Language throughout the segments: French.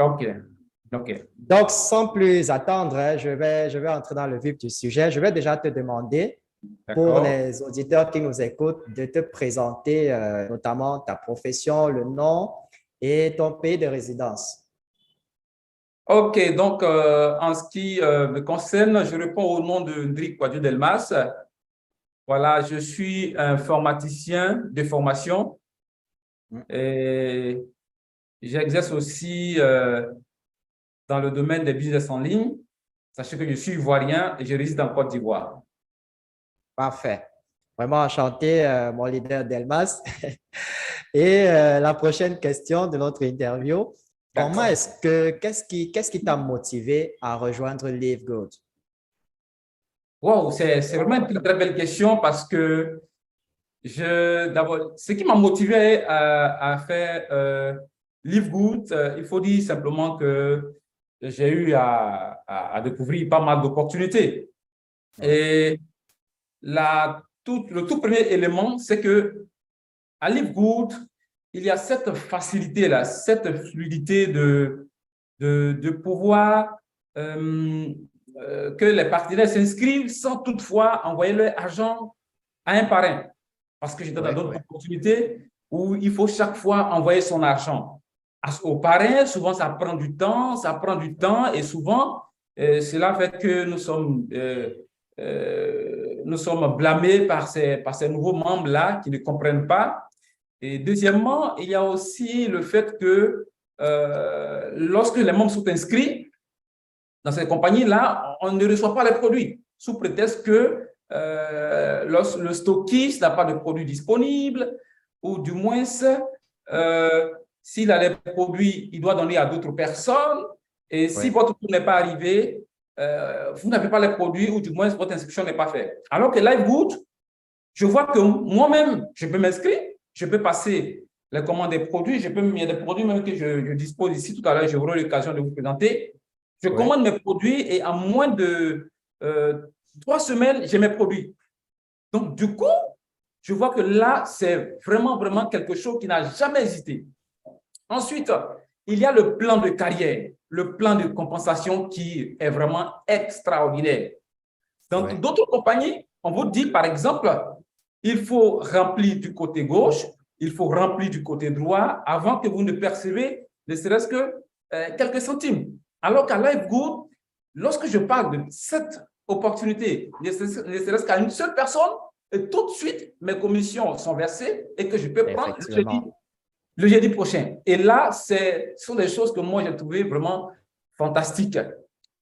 OK. OK. Donc, sans plus attendre, hein, je vais entrer dans le vif du sujet. Je vais déjà te demander, pour D'accord. les auditeurs qui nous écoutent, de te présenter notamment ta profession, le nom et ton pays de résidence. OK. Donc, en ce qui me concerne, je réponds au nom de Ndrick Kwadwo Delmas. Voilà, je suis informaticien de formation et j'exerce aussi dans le domaine des business en ligne. Sachez que je suis ivoirien et je réside en Côte d'Ivoire. Parfait. Vraiment enchanté, mon leader Delmas. Et la prochaine question de notre interview, D'accord. qu'est-ce qui t'a motivé à rejoindre Live Good? Wow, c'est vraiment une très, très belle question parce que d'abord, ce qui m'a motivé à faire Live Good, il faut dire simplement que j'ai eu à découvrir pas mal d'opportunités. Oui, Et le tout premier élément, c'est que à Live Good, il y a cette facilité-là, cette fluidité de pouvoir que les partenaires s'inscrivent sans toutefois envoyer leur argent à un parrain. Parce que j'étais dans oui, d'autres oui. opportunités où il faut chaque fois envoyer son argent. Au parrain, souvent, ça prend du temps et souvent, cela fait que nous sommes blâmés par ces nouveaux membres-là qui ne comprennent pas. Et deuxièmement, il y a aussi le fait que lorsque les membres sont inscrits dans ces compagnies-là, on ne reçoit pas les produits sous prétexte que le stockiste n'a pas de produits disponibles ou du moins, s'il a les produits, il doit donner à d'autres personnes. Et si Oui. votre tour n'est pas arrivé, vous n'avez pas les produits ou du moins votre inscription n'est pas faite. Alors que LiveGood, je vois que moi-même, je peux m'inscrire, je peux passer les commandes des produits, il y a des produits même que je dispose ici tout à l'heure, j'aurai l'occasion de vous présenter. Je Oui. commande mes produits et en moins de 3 semaines, j'ai mes produits. Donc, du coup, je vois que là, c'est vraiment, vraiment quelque chose qui n'a jamais hésité. Ensuite, il y a le plan de carrière, le plan de compensation qui est vraiment extraordinaire. Dans Oui. d'autres compagnies, on vous dit, par exemple, il faut remplir du côté gauche, il faut remplir du côté droit avant que vous ne percevez ne serait-ce que quelques centimes. Alors qu'à LiveGood, lorsque je parle de cette opportunité, ne serait-ce qu'à une seule personne, et tout de suite, mes commissions sont versées et que je peux prendre Effectivement. le jeudi prochain. Et là, ce sont des choses que moi, j'ai trouvé vraiment fantastiques.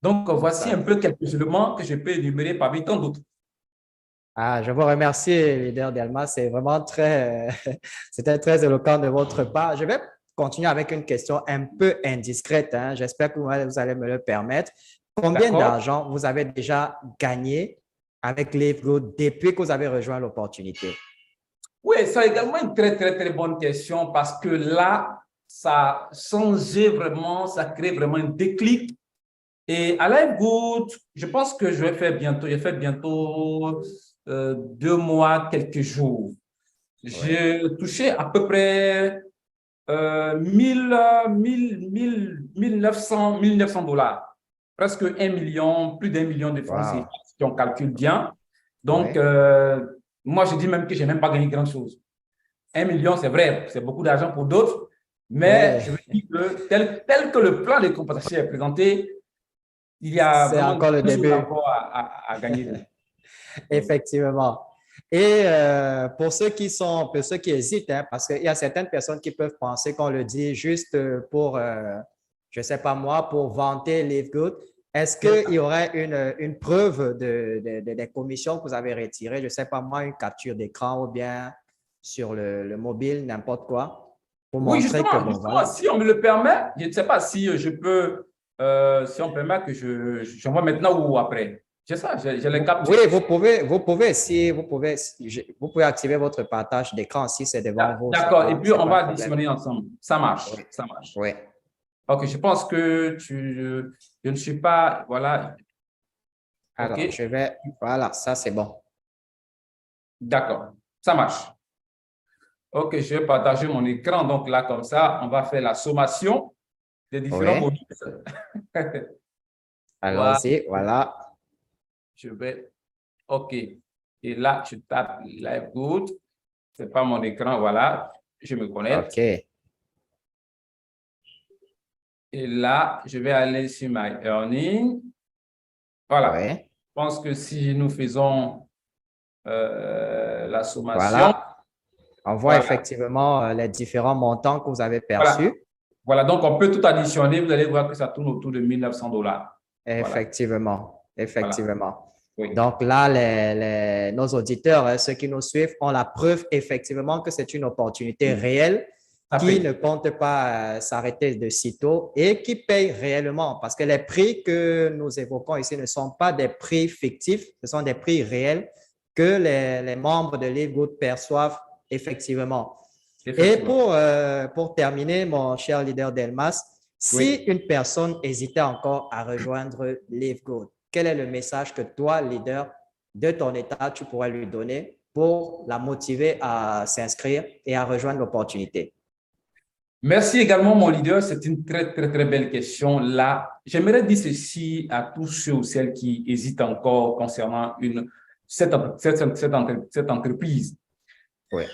Donc, voici un Ça. peu quelques éléments que je peux énumérer parmi tant d'autres. Ah, je vous remercie, leader Delma. C'est vraiment c'était très éloquent de votre part. Je vais continuer avec une question un peu indiscrète, hein. J'espère que vous allez me le permettre. Combien D'accord? d'argent vous avez déjà gagné avec LiveGood depuis que vous avez rejoint l'opportunité? Oui, c'est également une très, très, très bonne question parce que là, ça a changé vraiment, ça crée vraiment un déclic. Et à LiveGood, je pense que j'ai fait bientôt 2 mois, quelques jours. Oui. J'ai touché à peu près 1900 dollars, presque 1 million, plus d'1 million de francs CFA, Wow. si on calcule bien. Donc, Oui. moi, je dis même que je n'ai même pas gagné grand-chose. 1 million, c'est vrai, c'est beaucoup d'argent pour d'autres, mais Oui. je veux dire que tel que le plan de compensation est présenté, il y a C'est vraiment encore le deux choses début. encore à gagner. Effectivement. Et pour ceux qui hésitent, hein, parce qu'il y a certaines personnes qui peuvent penser qu'on le dit juste pour, je ne sais pas moi, pour vanter LiveGood. Est-ce qu'il y aurait une preuve des commissions que vous avez retirées? Je ne sais pas moi, une capture d'écran ou bien sur le mobile, n'importe quoi, pour Oui, montrer que, bon, justement, voilà. si on me le permet, je ne sais pas si je peux, si on me permet que j'envoie maintenant ou après. J'ai ça, j'ai les captures. Oui, vous pouvez activer votre partage d'écran si c'est devant vous, D'accord, et puis c'est on pas un va problème. additionner ensemble. Ça marche, Oui, ça marche. oui. Ok, je pense que je ne suis pas, voilà, ok, Alors, voilà, ça c'est bon. d'accord, ça marche. Ok, je vais partager mon écran, donc là, comme ça, on va faire la sommation. des différents Oui. modules. Voilà, Allons-y, voilà. je vais, OK. Et là, je tape Live Good. C'est pas mon écran, voilà. Je me connecte. OK. Et là, je vais aller sur My Earning. Voilà. Oui. Je pense que si nous faisons la sommation, Voilà. On voit voilà, effectivement les différents montants que vous avez voilà, perçus. voilà. Donc, on peut tout additionner. Vous allez voir que ça tourne autour de 1900 $. Voilà, Effectivement. voilà. Effectivement. Oui, Donc là, nos auditeurs, hein, ceux qui nous suivent, ont la preuve effectivement que c'est une opportunité réelle ça qui ne paye. compte pas s'arrêter de sitôt et qui paye réellement parce que les prix que nous évoquons ici ne sont pas des prix fictifs, ce sont des prix réels que les membres de Livegood perçoivent effectivement. Et Effectivement. pour terminer, mon cher leader Delmas, si Oui. une personne hésitait encore à rejoindre Livegood, quel est le message que toi, leader de ton État, tu pourrais lui donner pour la motiver à s'inscrire et à rejoindre l'opportunité? Merci également, mon leader. C'est une très, très, très belle question. Là, j'aimerais dire ceci à tous ceux ou celles qui hésitent encore concernant cette entreprise. Oui.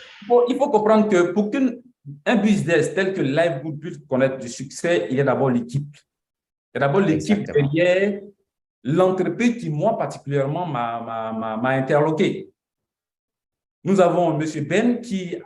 Il faut comprendre que pour qu'un business tel que Livegood puisse connaître du succès, il y a d'abord l'équipe. Il y a d'abord l'équipe Exactement. derrière l'entreprise qui, moi, particulièrement, m'a interloqué. Nous avons M. Ben qui,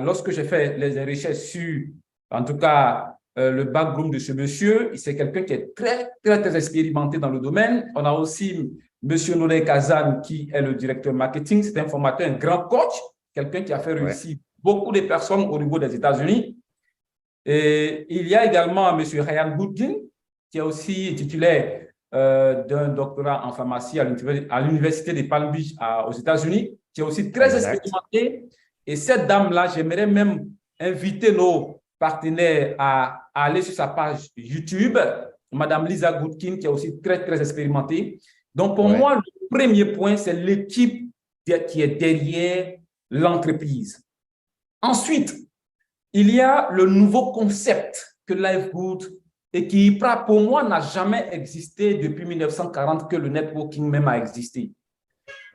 lorsque j'ai fait les recherches sur, en tout cas, le background de ce monsieur, c'est quelqu'un qui est très, très, très expérimenté dans le domaine. On a aussi M. Nolay Kazan qui est le directeur marketing. C'est un formateur, un grand coach, quelqu'un qui a fait Oui. réussir beaucoup de personnes au niveau des États-Unis. Et il y a également M. Ryan Goodkin, qui est aussi titulaire d'un doctorat en pharmacie à l'Université de Palm Beach aux États-Unis, qui est aussi très Exact. expérimentée. Et cette dame-là, j'aimerais même inviter nos partenaires à aller sur sa page YouTube, Madame Lisa Goodkin, qui est aussi très, très expérimentée. Donc, pour Oui. moi, le premier point, c'est l'équipe qui est derrière l'entreprise. Ensuite, il y a le nouveau concept que Livegood et qui, pour moi, n'a jamais existé depuis 1940 que le networking même a existé.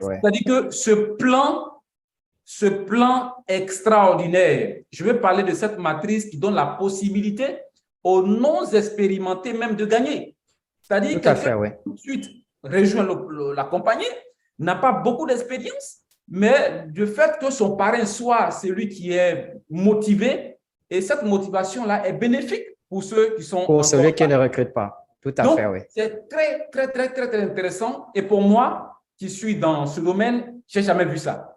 Oui. C'est-à-dire que ce plan extraordinaire, je vais parler de cette matrice qui donne la possibilité aux non-expérimentés même de gagner. C'est-à-dire que quelqu'un oui. tout de suite rejoint la compagnie, n'a pas beaucoup d'expérience, mais du fait que son parrain soit celui qui est motivé, et cette motivation-là est bénéfique pour ceux qui sont Pour celui qui là. ne recrute pas. Tout à fait, Donc, oui. c'est très, très, très, très, très intéressant. Et pour moi, qui suis dans ce domaine, je n'ai jamais vu ça.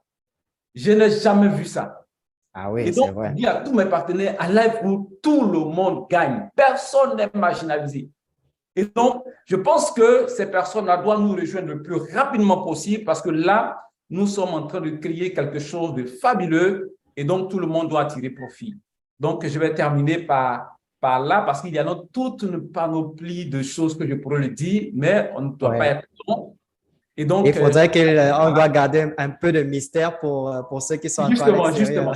Je n'ai jamais vu ça. Ah oui, Et c'est donc, je vrai. dis à tous mes partenaires, à Livegood, tout le monde gagne. Personne n'est marginalisé. Et donc, je pense que ces personnes-là doivent nous rejoindre le plus rapidement possible parce que là, nous sommes en train de créer quelque chose de fabuleux et donc tout le monde doit tirer profit. Donc, je vais terminer par là parce qu'il y a toute une panoplie de choses que je pourrais le dire, mais on ne doit pas Ouais. être long. Et donc, Il faudrait qu'on doit garder un peu de mystère pour ceux qui sont encore à l'extérieur.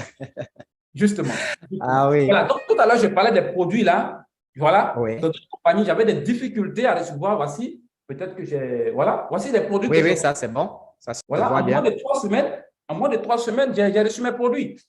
Justement. Ah oui. Voilà, donc tout à l'heure, je parlais des produits là. Voilà, Oui. dans notre compagnie, j'avais des difficultés à recevoir. Voici, peut-être que j'ai. Voilà, voici les produits Oui, que j'ai. oui, ça c'est bon. Ça se Voilà, voit bien. en moins de 3 semaines, j'ai reçu mes produits.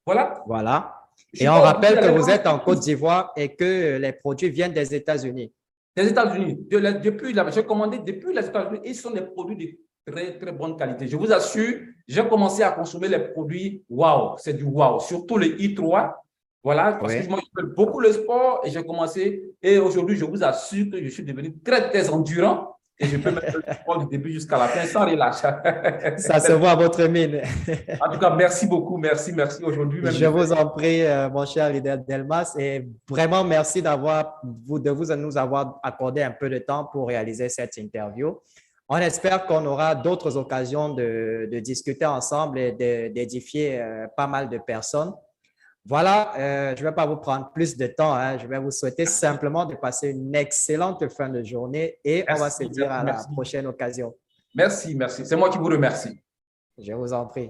Voilà. Voilà. Je Et suis on pas obligé rappelle que d'aller vous prendre êtes en Côte d'Ivoire et que les produits viennent des États-Unis. des États-Unis. J'ai commandé depuis les États-Unis et ce sont des produits de très, très bonne qualité. Je vous assure, j'ai commencé à consommer les produits. Waouh, c'est du waouh. Surtout les I3. Voilà, parce que Oui. moi, je fais beaucoup le sport et j'ai commencé. Et aujourd'hui, je vous assure que je suis devenu très, très endurant et je peux mettre le sport du début jusqu'à la fin sans relâche. Ça se voit à votre mine. En tout cas, merci beaucoup. Merci, merci. Aujourd'hui, même, Je vous en prie, mon cher leader Delmas, et vraiment merci de nous avoir accordé un peu de temps pour réaliser cette interview. On espère qu'on aura d'autres occasions de discuter ensemble et d'édifier pas mal de personnes. Voilà, je ne vais pas vous prendre plus de temps. Hein. Je vais vous souhaiter simplement de passer une excellente fin de journée et on va se dire à la prochaine occasion. Merci, merci. C'est moi qui vous remercie. Je vous en prie.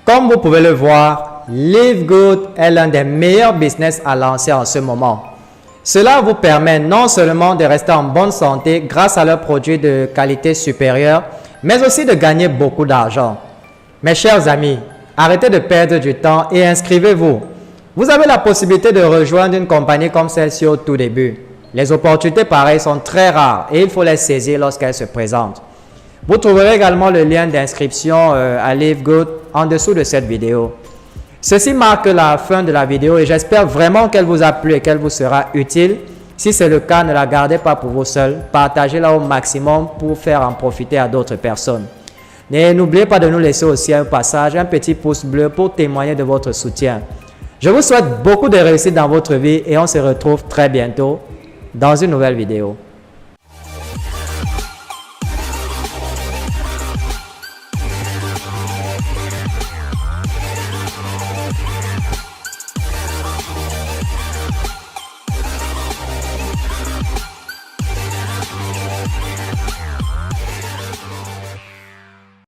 Comme vous pouvez le voir, Live Good est l'un des meilleurs business à lancer en ce moment. Cela vous permet non seulement de rester en bonne santé grâce à leurs produits de qualité supérieure, mais aussi de gagner beaucoup d'argent. Mes chers amis, arrêtez de perdre du temps et inscrivez-vous. Vous avez la possibilité de rejoindre une compagnie comme celle-ci au tout début. Les opportunités pareilles sont très rares et il faut les saisir lorsqu'elles se présentent. Vous trouverez également le lien d'inscription à Live Good en dessous de cette vidéo. Ceci marque la fin de la vidéo et j'espère vraiment qu'elle vous a plu et qu'elle vous sera utile. Si c'est le cas, ne la gardez pas pour vous seul. Partagez-la au maximum pour faire en profiter à d'autres personnes. Et n'oubliez pas de nous laisser aussi un passage, un petit pouce bleu pour témoigner de votre soutien. Je vous souhaite beaucoup de réussite dans votre vie et on se retrouve très bientôt dans une nouvelle vidéo.